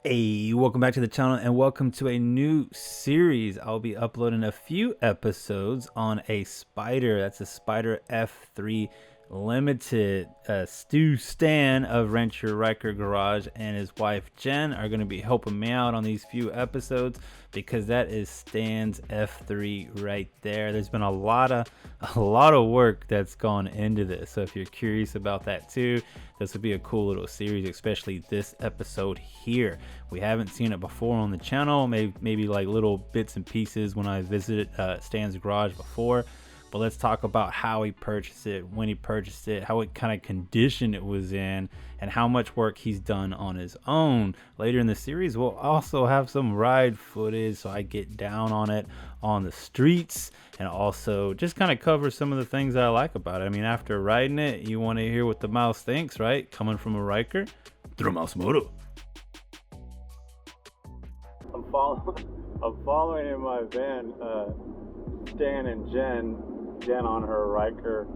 Hey, welcome back to the channel and welcome to a new series. I'll be uploading a few episodes on a Spyder. That's a Spyder F3 Limited. Stu Stan of Rent Your Ryker Garage and his wife Jen are going to be helping me out on these few episodes because that is Stan's F3 right there. There's been a lot of work that's gone into this. So if you're curious about that too, this would be a cool little series, especially this episode here. We haven't seen it before on the channel, maybe like little bits and pieces when I visited Stan's garage before. But let's talk about how he purchased it, when he purchased it, how what kind of condition it was in, and how much work he's done on his own. Later in the series, we'll also have some ride footage, so I get down on it on the streets, and also just kind of cover some of the things that I like about it. I mean, after riding it, you want to hear what the mouse thinks, right? Coming from a Ryker, through Mouse Moto. I'm following in my van, Stan and Jen on her Ryker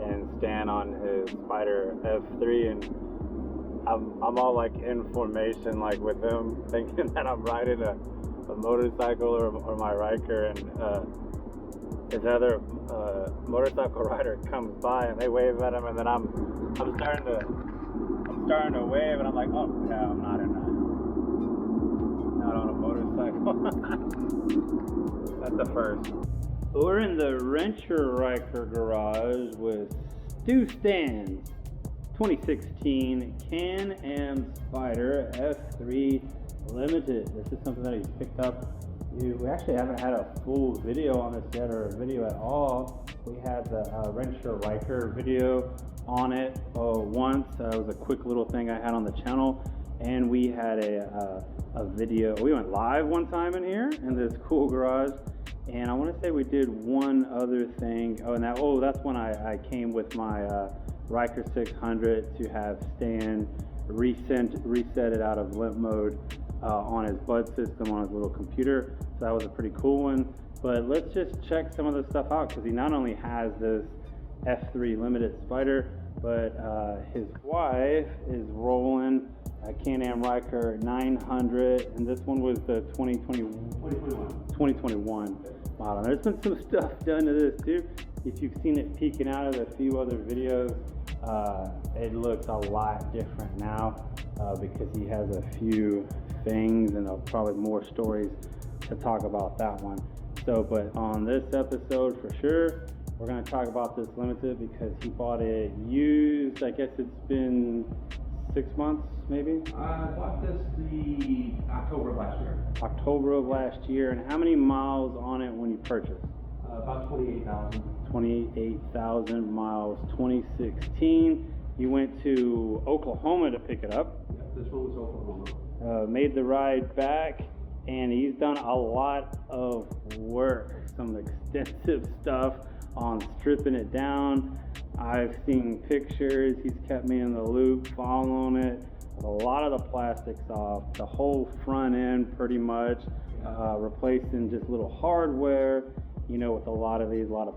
and Stan on his Spyder F3, and I'm all like in formation, like with them, thinking that I'm riding a motorcycle or my Ryker, and this other motorcycle rider comes by and they wave at him, and then I'm starting to wave, and I'm like, oh yeah, I'm not on a motorcycle. That's the first. We're in the Rent Your Ryker garage with Stu Stan's 2016 Can-Am Spyder F3 Limited. This is something that he's picked up. We actually haven't had a full video on this yet, or a video at all. We had the Rent Your Ryker video on it once. It was a quick little thing I had on the channel. And we had a video. We went live one time in here in this cool garage. And I want to say we did one other thing. That's when I came with my Ryker 600 to have Stan reset it out of limp mode on his bud system on his little computer. So that was a pretty cool one. But let's just check some of the stuff out, because he not only has this F3 Limited Spyder, but his wife is rolling a Can-Am Ryker 900, and this one was the 2021 model. There's been some stuff done to this too. If you've seen it peeking out of a few other videos, it looks a lot different now because he has a few things and probably more stories to talk about that one. So, but on this episode for sure, we're going to talk about this Limited because he bought it used. I guess it's been 6 months, maybe? I bought this the October of last year. October of last year. And how many miles on it when you purchased? About 28,000. 28,000 miles, 2016. You went to Oklahoma to pick it up. Yeah, this one was Oklahoma. Made the ride back, and he's done a lot of work, some extensive stuff on stripping it down. I've seen pictures. He's kept me in the loop, following it. A lot of the plastics off, the whole front end pretty much, replacing just little hardware, with a lot of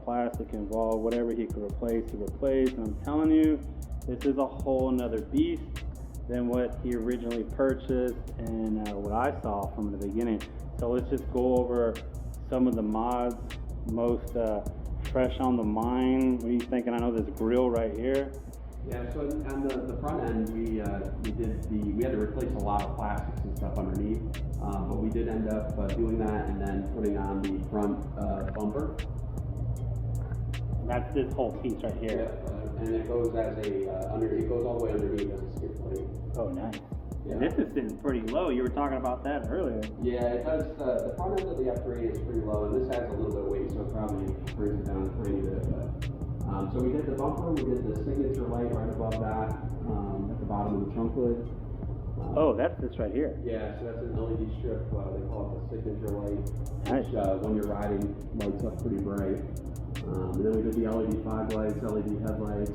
plastic involved. Whatever he could replace, he replaced. And I'm telling you, this is a whole nother beast than what he originally purchased and what I saw from the beginning. So let's just go over some of the mods, most fresh on the mind. What are you thinking? I know this grill right here. Yeah, so on the front end, we had to replace a lot of plastics and stuff underneath, but we did end up doing that and then putting on the front bumper. That's this whole piece right here. Yeah, and it goes as it goes all the way underneath as a skid plate. Oh, nice. Yeah. This is sitting pretty low. You were talking about that earlier. Yeah, it does. The front end of the F3 is pretty low, and this adds a little bit of weight, so it probably brings it down a tiny bit. So we did the bumper, we did the signature light right above that, at the bottom of the trunk hood. That's this right here. Yeah, so that's an LED strip. They call it the signature light, Nice. which when you're riding lights up pretty bright. And then we did the LED fog lights, LED headlights.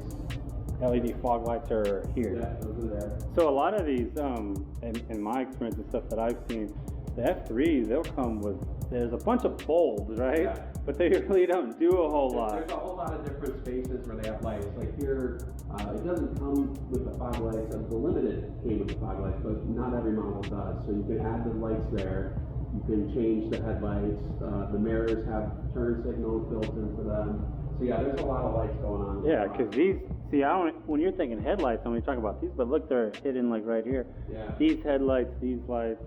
LED fog lights are here. Yeah, those are there. So a lot of these, in my experience and stuff that I've seen, the F3s, they'll come with, there's a bunch of bulbs, right? Yeah. But they really don't do a whole lot. There's a whole lot of different spaces where they have lights. Like here, It doesn't come with the fog lights. The Limited came with the fog lights, but not every model does. So you can add the lights there. You can change the headlights. The mirrors have turn signals built into them. So yeah, there's a lot of lights going on. Yeah, because these, see, when you're thinking headlights, I'm only talking about these, but look, they're hidden like right here. Yeah. These headlights, these lights.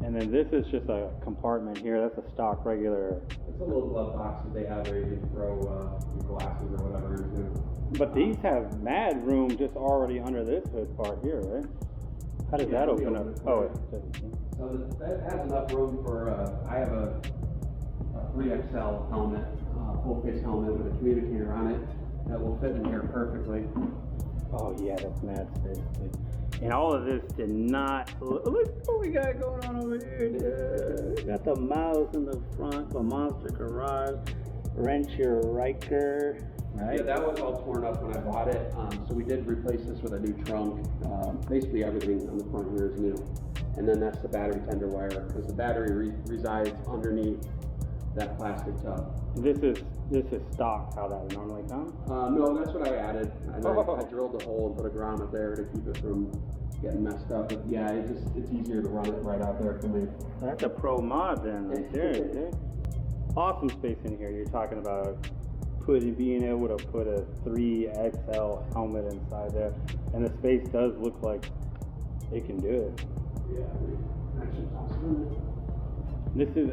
And then this is just a compartment here. That's a stock regular. It's a little glove box that they have where you can throw your glasses or whatever into. But these have mad room just already under this hood part here, right? How does that open up? Oh, it doesn't. So that has enough room for, I have a 3XL helmet, full face helmet with a communicator on it that will fit in here perfectly. Oh yeah, that's mad space. And all of this did not, look what we got going on over here. We got the mouse in the front, the Monster Garage, rent your Ryker, right? Yeah, that was all torn up when I bought it. So we did replace this with a new trunk. Basically everything on the front here is new. And then that's the battery tender wire, because the battery resides underneath that plastic tub. This is stock, how that would normally come? No, that's what I added. I drilled a hole and put a grommet there to keep it from getting messed up. But yeah, it's easier to run it right out there for me. That's a pro mod then, right there, dude. Awesome space in here. You're talking about being able to put a 3XL helmet inside there, and the space does look like it can do it. Yeah, actually awesome. This is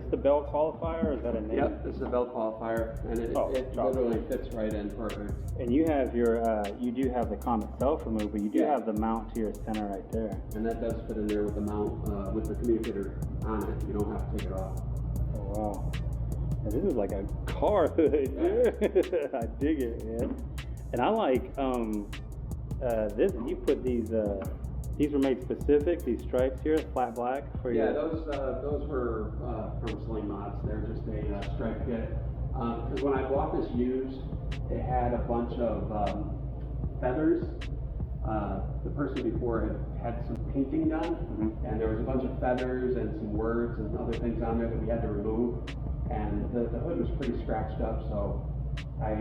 the belt qualifier, or is that a name? Yep, this is a belt qualifier, and it literally fits right in perfect. And you have your, you do have the COM itself removed, but you do have the mount to your center right there. And that does fit in there with the mount, with the communicator on it. You don't have to take it off. Oh wow. And this is like a car hood, dude. I dig it, man. And I like, this, you put these were made specific, these stripes here, flat black for you. Yeah, those were from Sling Mods. They're just a stripe kit. Because when I bought this used, it had a bunch of feathers. The person before had some painting done, and there was a bunch of feathers and some words and other things on there that we had to remove. And the hood was pretty scratched up, so I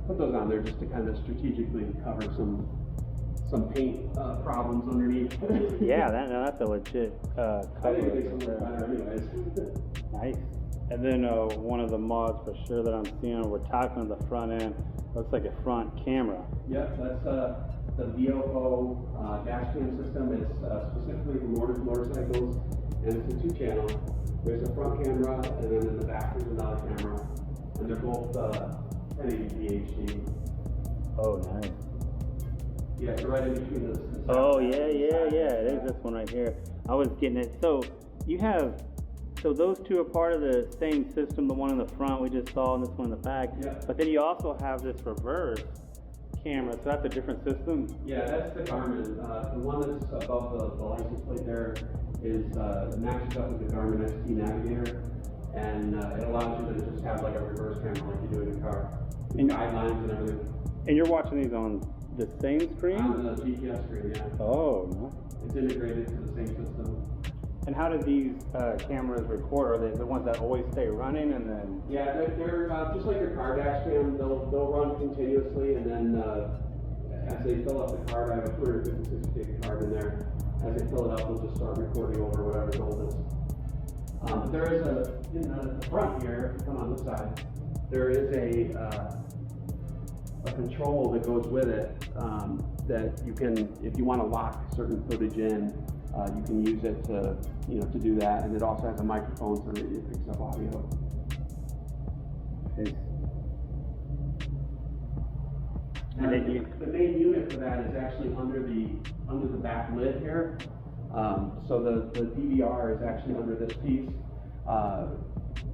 put those on there just to kind of strategically cover some paint problems underneath. Yeah, that's a legit cover. I think it makes it look better anyways. Nice. And then one of the mods for sure that I'm seeing, we're talking on the front end, looks like a front camera. Yep, that's the VOO dash cam system. It's specifically for motorcycles, and it's a 2-channel. There's a front camera, and then in the back there's another camera, and they're both 1080p HD. Oh, nice. Yeah, so right in between this. Oh, yeah, it is this one right here. I was getting it. So you have, so those two are part of the same system, the one in the front we just saw and this one in the back. Yeah. But then you also have this reverse camera, so that's a different system? Yeah, that's the Garmin. The one that's above the license plate there is matches up with the Garmin XT Navigator, and it allows you to just have like a reverse camera like you do in a car. And guidelines and everything. And you're watching these on the same screen? On the GPS screen, yeah. Oh, no. It's integrated to the same system. And how do these cameras record? Are they the ones that always stay running and then? Yeah, they're just like your car dash cam. They'll run continuously, and then as they fill up the card, I have a 256 gig card in there. As they fill it up, they'll just start recording over whatever's oldest. But there is in the front here, if you come on this side, there is a control that goes with it that you can, if you want to lock certain footage in, you can use it to do that, and it also has a microphone so that it picks up audio. And the main unit for that is actually under the back lid here. So the DVR is actually under this piece.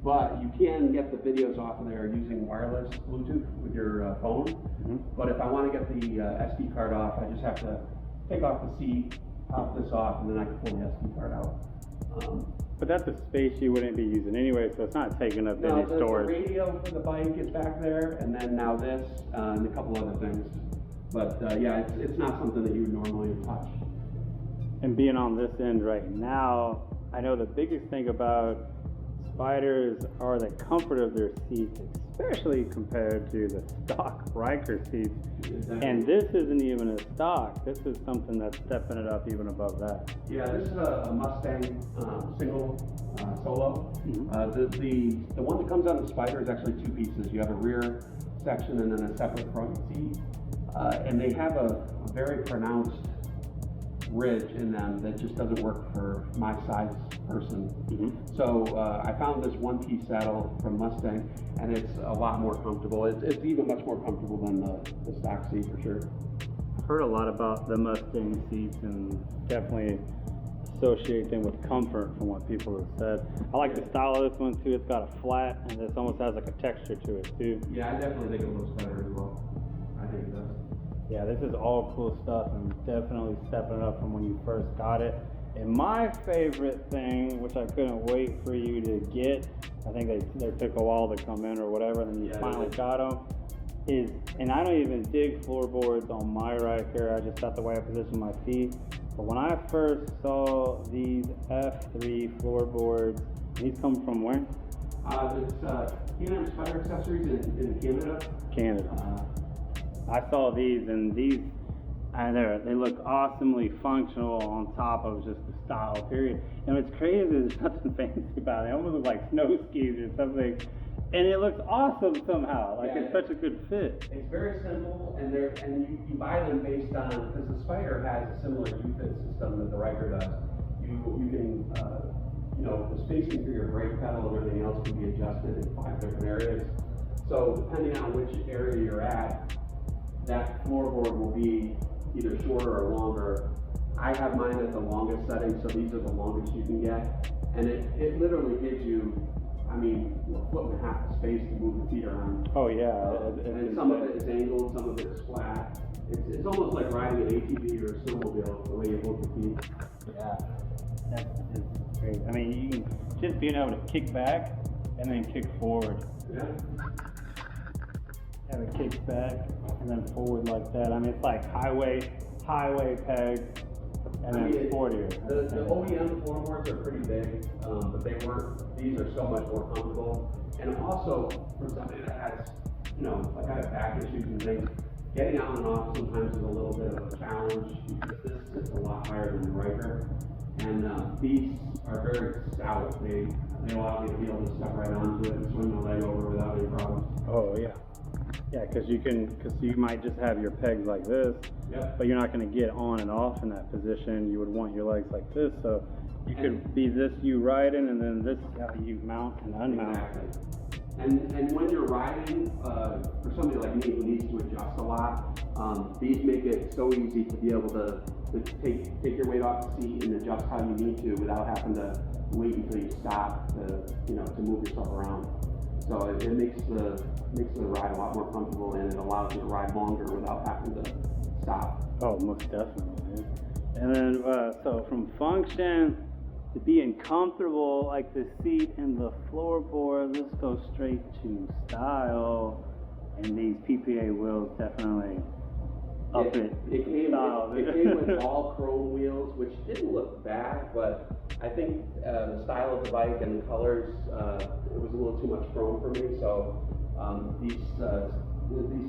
But you can get the videos off of there using wireless Bluetooth with your phone. Mm-hmm. But if I want to get the SD card off, I just have to take off the seat, pop this off, and then I can pull the SD card out. But that's a space you wouldn't be using anyway, so it's not taking up any storage. The radio for the bike is back there, and then now this, and a couple other things. But yeah, it's not something that you would normally touch. And being on this end right now, I know the biggest thing about Spyders are the comfort of their seats, especially compared to the stock Ryker seats. Exactly. And this isn't even a stock. This is something that's stepping it up even above that. Yeah, this is a Mustang single solo. Mm-hmm. The one that comes on the Spyder is actually two pieces. You have a rear section and then a separate front seat. And they have a very pronounced ridge in them that just doesn't work for my size person. Mm-hmm. So I found this one-piece saddle from Mustang, and it's a lot more comfortable. It's even much more comfortable than the stock seat for sure. I've heard a lot about the Mustang seats and definitely associate them with comfort from what people have said. I like the style of this one too. It's got a flat and this almost has like a texture to it too. Yeah, I definitely think it looks better as well. I think it does. Yeah, this is all cool stuff and definitely stepping it up from when you first got it. And my favorite thing, which I couldn't wait for you to get, I think they took a while to come in or whatever, and then you finally got them, is, and I don't even dig floorboards on my Ryker, I just got the way I position my feet. But when I first saw these F3 floorboards, these come from where? It's K&M Spyder Accessories in Canada. Canada. I saw these and they look awesomely functional on top of just the style, period. And what's crazy is there's nothing fancy about it. They almost look like snow skis or something. And it looks awesome somehow. Like it's such a good fit. It's very simple, and you buy them based on, because the Spyder has a similar U-fit system that the Ryker does. You can, the spacing for your brake pedal and everything else can be adjusted in 5 different areas. So depending on which area you're at, that floorboard will be either shorter or longer. I have mine at the longest setting, so these are the longest you can get. And it literally gives you, a foot and a half of space to move the feet around. Oh yeah. And some of it is angled, some of it is flat. It's almost like riding an ATV or a snowmobile, the way you hold your feet. Yeah, that's great. You can just being able to kick back and then kick forward. Yeah. Have it kick back and then forward like that. It's like highway peg and then sportier. The OEM floorboards are pretty big, but these are so much more comfortable. And also, for somebody that has, like I have back issues and things, getting on and off sometimes is a little bit of a challenge because this sits a lot higher than the Ryker. And these are very stout. They allow me to be able to step right onto it and swing my leg over without any problems. Oh yeah. Yeah, because you might just have your pegs like this, but you're not going to get on and off in that position. You would want your legs like this, so you could be this you riding, and then this how you mount and unmount. Exactly. And when you're riding, for somebody like me who needs to adjust a lot, these make it so easy to be able to take your weight off the seat and adjust how you need to without having to wait until you stop to move yourself around. So it makes the ride a lot more comfortable, and it allows you to ride longer without having to stop. Oh, most definitely, dude. And then, so from function to being comfortable, like the seat and the floorboard, let's go straight to style. And these PPA wheels definitely up it. It came with all chrome wheels, which didn't look bad, but I think the style of the bike and the colors, it was a little too much chrome for me. So these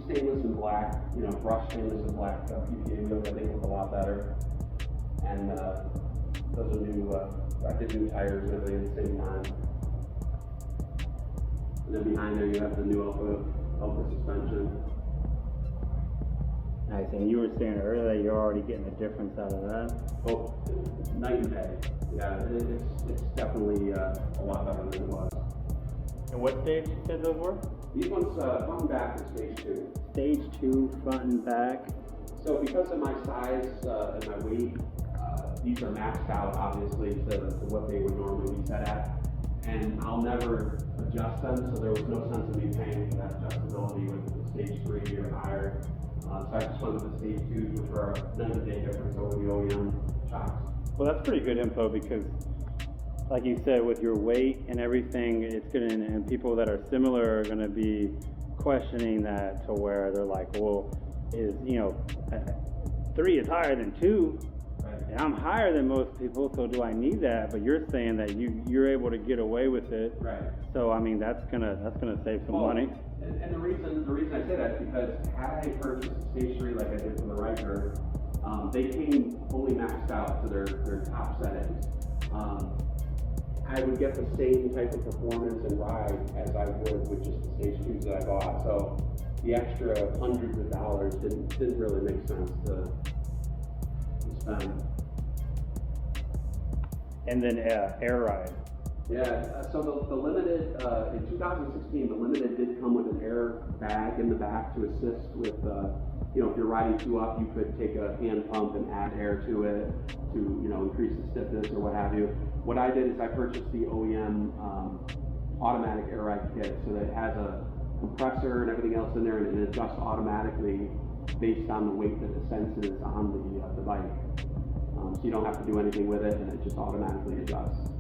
stainless and black, brushed stainless and black PPA wheels, I think look a lot better. And those are new. I did new tires and everything at the same time. And then behind there you have the new Alpha suspension. Nice, and you were saying earlier you're already getting a difference out of that. Oh, night and day. Yeah, it's definitely a lot better than it was. And what stage you said those were? These ones front and back are stage 2. Stage 2, front and back. So because of my size and my weight, these are maxed out obviously to what they would normally be set at. And I'll never adjust them, so there was no sense of me paying for that adjustability with stage 3 or higher. So I just went with the stage 2s, which were a night and day difference over the OEM shocks. Well, that's pretty good info because, like you said, with your weight and everything, it's gonna, and people that are similar are gonna be questioning that to where they're like, well, 3 is higher than 2, Right. And I'm higher than most people, so do I need that? But you're saying that you're able to get away with it. Right. So I mean that's gonna save some money. And the reason I say that is because had I purchased stationary like I did for the Ryker, they came fully maxed out to their top settings. I would get the same type of performance and ride as I would with just the stage 2s that I bought. So the extra hundreds of dollars didn't really make sense to spend. And then air ride. Yeah, so the Limited, in 2016, the Limited did come with an air bag in the back to assist with, if you're riding 2 up, you could take a hand pump and add air to it to, increase the stiffness or what have you. What I did is I purchased the OEM automatic air ride kit, so that it has a compressor and everything else in there, and it adjusts automatically based on the weight that it senses on the bike. So you don't have to do anything with it, and it just automatically adjusts.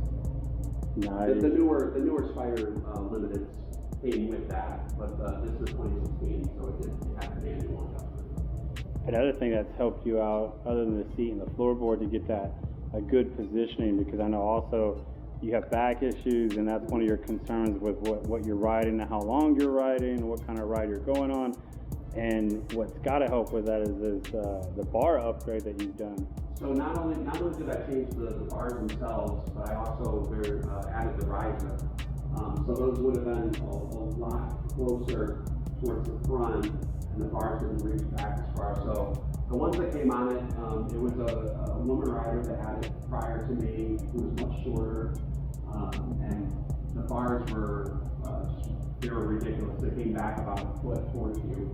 Nice. The newer Spyder Limiteds came with that, but this is 2016, so it didn't have an annual adjustment. Another thing that's helped you out, other than the seat and the floorboard, to get that a good positioning, because I know also you have back issues, and that's one of your concerns with what you're riding and how long you're riding, what kind of ride you're going on. And what's got to help with that is the bar upgrade that you've done. So not only did I change the bars themselves, but I also added the riser. So those would have been a lot closer towards the front, and the bars didn't reach back as far. So the ones that came on it, it was a woman rider that had it prior to me, who was much shorter, and the bars were they were ridiculous. They came back about a foot towards you.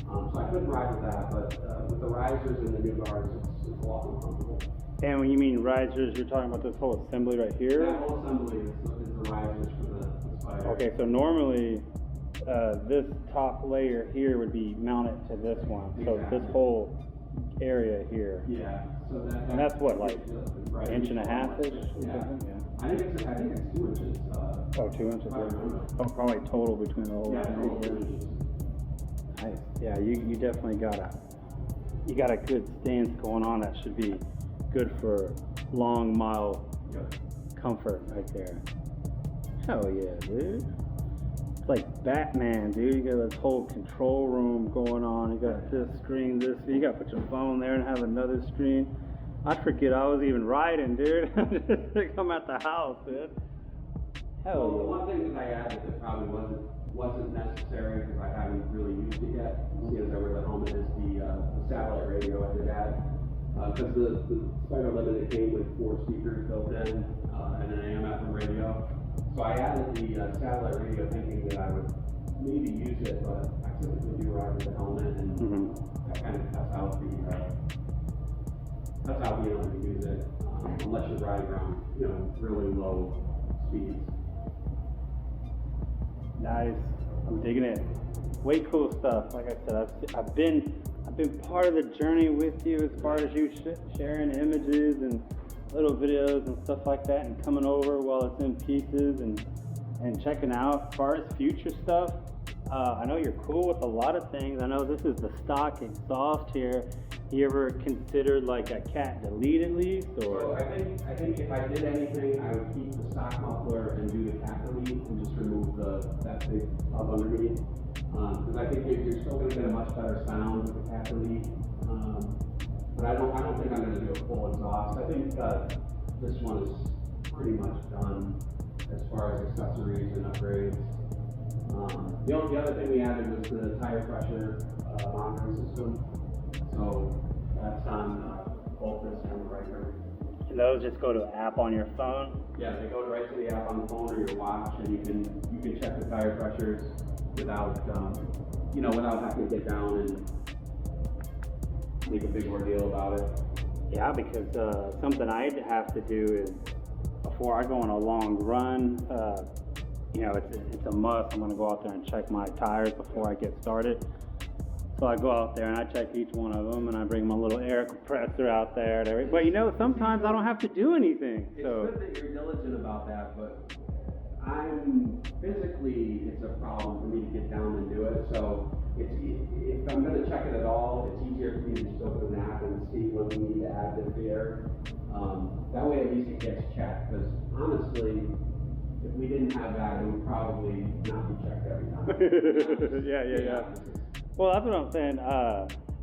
So I couldn't ride with that, but with the risers and the new bars, it's a lot more comfortable. And when you mean risers, you're talking about this whole assembly right here? That whole assembly is the risers for the Spyder. Okay, so normally this top layer here would be mounted to this one. So Exactly. this whole area here. Yeah. So And that's what, like right. inch and a half-ish? Yeah. Yeah. I think it's 2 inches. 2 inches. if I remember. Oh, probably total between the whole Yeah, thing. 2 inches. Nice. Yeah, you definitely got a good stance going on that should be good for long mile comfort right there. Hell yeah, dude. It's like Batman, dude. You got this whole control room going on. You got this screen, this. You got to put your phone there and have another screen. I forget I was even riding, dude. I'm at the house, dude. Hell Well, yeah. the one thing that I added that probably wasn't necessary because I haven't really used it yet, seeing as I wear the helmet, is the satellite radio I did add. Because the Spyder Limited came with 4 speakers built in and an AM/FM radio. So I added the satellite radio thinking that I would maybe use it, but I typically do ride with the helmet, and that kind of cuts out being able to use it unless you're riding around, really low speeds. Nice. I'm digging it. Way cool stuff. Like I said, I've been part of the journey with you as far as you sharing images and little videos and stuff like that, and coming over while it's in pieces and checking out. As far as future stuff, I know you're cool with a lot of things. I know this is the stock exhaust here. You ever considered like a cat delete at least, or? So I think if I did anything, I would keep the stock muffler and do the cat delete and just remove that big tub underneath. Because I think you're still going to get a much better sound with the cat delete. But I don't think I'm going to do a full exhaust. I think this one is pretty much done as far as accessories and upgrades. The other thing we added was the tire pressure monitoring system. So that's on both this and the Ryker. And those just go to an app on your phone? Yeah, they go right to the app on the phone or your watch, and you can check the tire pressures without having to get down and make a big ordeal about it. Yeah, because something I'd have to do is before I go on a long run, it's a must. I'm going to go out there and check my tires before I get started. So I go out there and I check each one of them, and I bring my little air compressor out there. But sometimes I don't have to do anything. It's good that you're diligent about that, but it's a problem for me to get down and do it. So if I'm going to check it at all, it's easier for me to just open an app and see when we need to add this there. That way at least it gets checked, because honestly, if we didn't have that, it would probably not be checked every time. Yeah. Well, that's what I'm saying.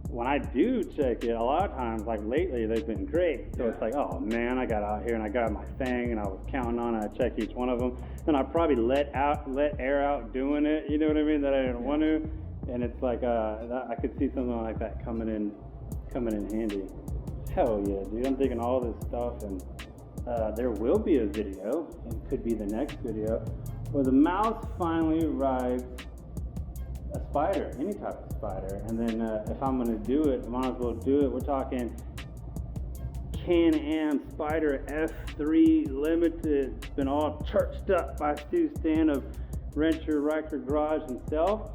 When I do check it, a lot of times, like lately, they've been great. So it's like, oh man, I got out here and I got my thing and I was counting on it. I checked each one of them. Then I probably let air out doing it. You know what I mean? That I didn't want to. And it's like, I could see something like that coming in handy. Hell yeah, dude! I'm thinking all this stuff, and there will be a video. It could be the next video where the mouse finally rides a Spyder, any type of Spyder, and then if I'm gonna do it, I might as well do it. We're talking Can-Am Spyder F3 Limited. It's been all churched up by Stu Stan of Ryker Garage himself.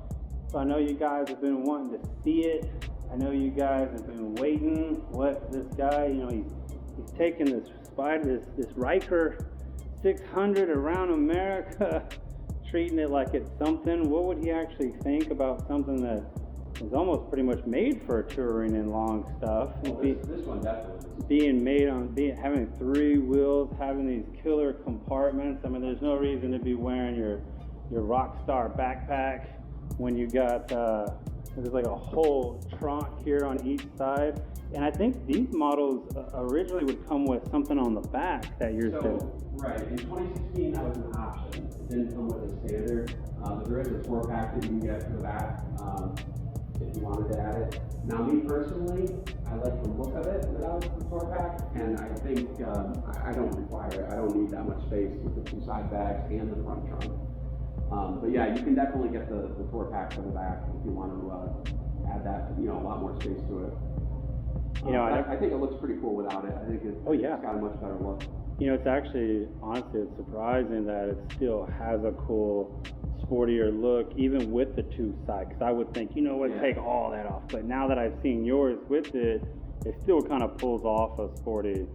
So I know you guys have been wanting to see it. I know you guys have been waiting. What this guy, he's taking this Spyder, this Ryker 600 around America, treating it like it's something. What would he actually think about something that is almost pretty much made for touring and long stuff? Well, this one definitely is. Being made on, having 3 wheels, having these killer compartments. I mean, there's no reason to be wearing your Rockstar backpack when you got there's like a whole trunk here on each side. And I think these models originally would come with something on the back that yours did. Right, in 2016 that was an option. It didn't come with a standard, but there is a tour pack that you can get for the back if you wanted to add it. Now me personally, I like the look of it without the tour pack, and I think I don't require it. I don't need that much space with the 2 side bags and the front trunk. But yeah, you can definitely get the tour pack for the back if you want to add that, a lot more space to it. I think it looks pretty cool without it. I think it's got a much better look. It's actually, honestly, it's surprising that it still has a cool, sportier look, even with the 2 sides. Because I would think, take all that off. But now that I've seen yours with it, it still kind of pulls off a sporty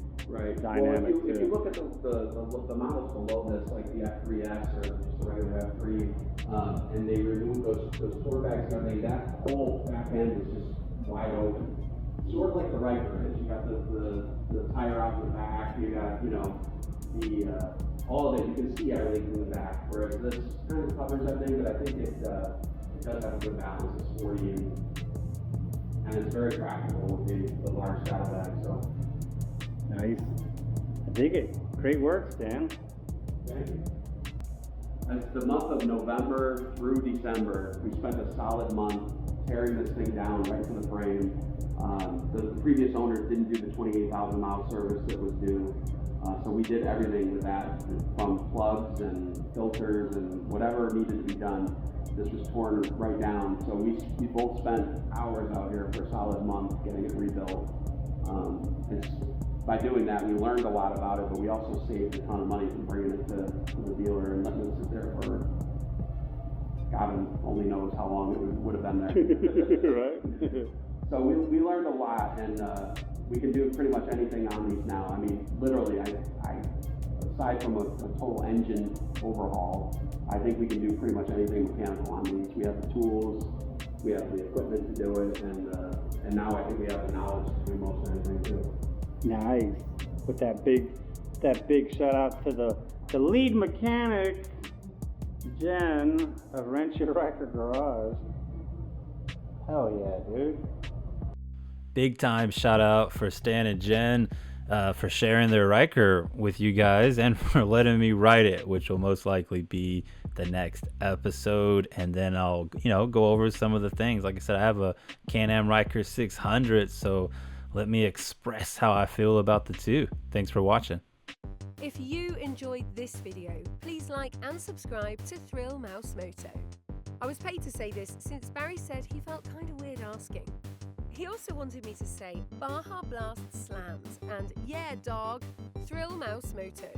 dynamic. Well, if you look at the models below this, like the F3S or just the regular F3, and they remove those tour bags and everything, that whole back end is just wide open. Sort of like the Ryker is. You got the tire out in the back, you got, all of it, you can see everything from the back. Whereas this kind of covers everything, but I think it does have a good balance. It's sporty and it's very practical with the large saddlebag. So nice. I dig it. Great work, Stan. Thank you. It's the month of November through December. We spent a solid month tearing this thing down right to the frame. The previous owners didn't do the 28,000 mile service that was due. So we did everything with that, from plugs and filters and whatever needed to be done. This was torn right down. So we both spent hours out here for a solid month getting it rebuilt. By doing that, we learned a lot about it, but we also saved a ton of money from bringing it to the dealer and letting it sit there for God only knows how long it would have been there. Right. So we learned a lot, and we can do pretty much anything on these now. I mean, literally, I aside from a total engine overhaul, I think we can do pretty much anything mechanical on these. We have the tools, we have the equipment to do it, and now I think we have the knowledge to do most anything too. Nice. With that big shout out to the lead mechanic, Jen of Ryker Garage. Hell yeah, dude. Big time shout out for Stan and Jen for sharing their Ryker with you guys and for letting me ride it, which will most likely be the next episode. And then I'll, go over some of the things. Like I said, I have a Can-Am Ryker 600, so let me express how I feel about the two. Thanks for watching. If you enjoyed this video, please like and subscribe to Thrill Mouse Moto. I was paid to say this since Barry said he felt kind of weird asking. He also wanted me to say Baja Blast slams and yeah dog, Thrill Mouse Moto.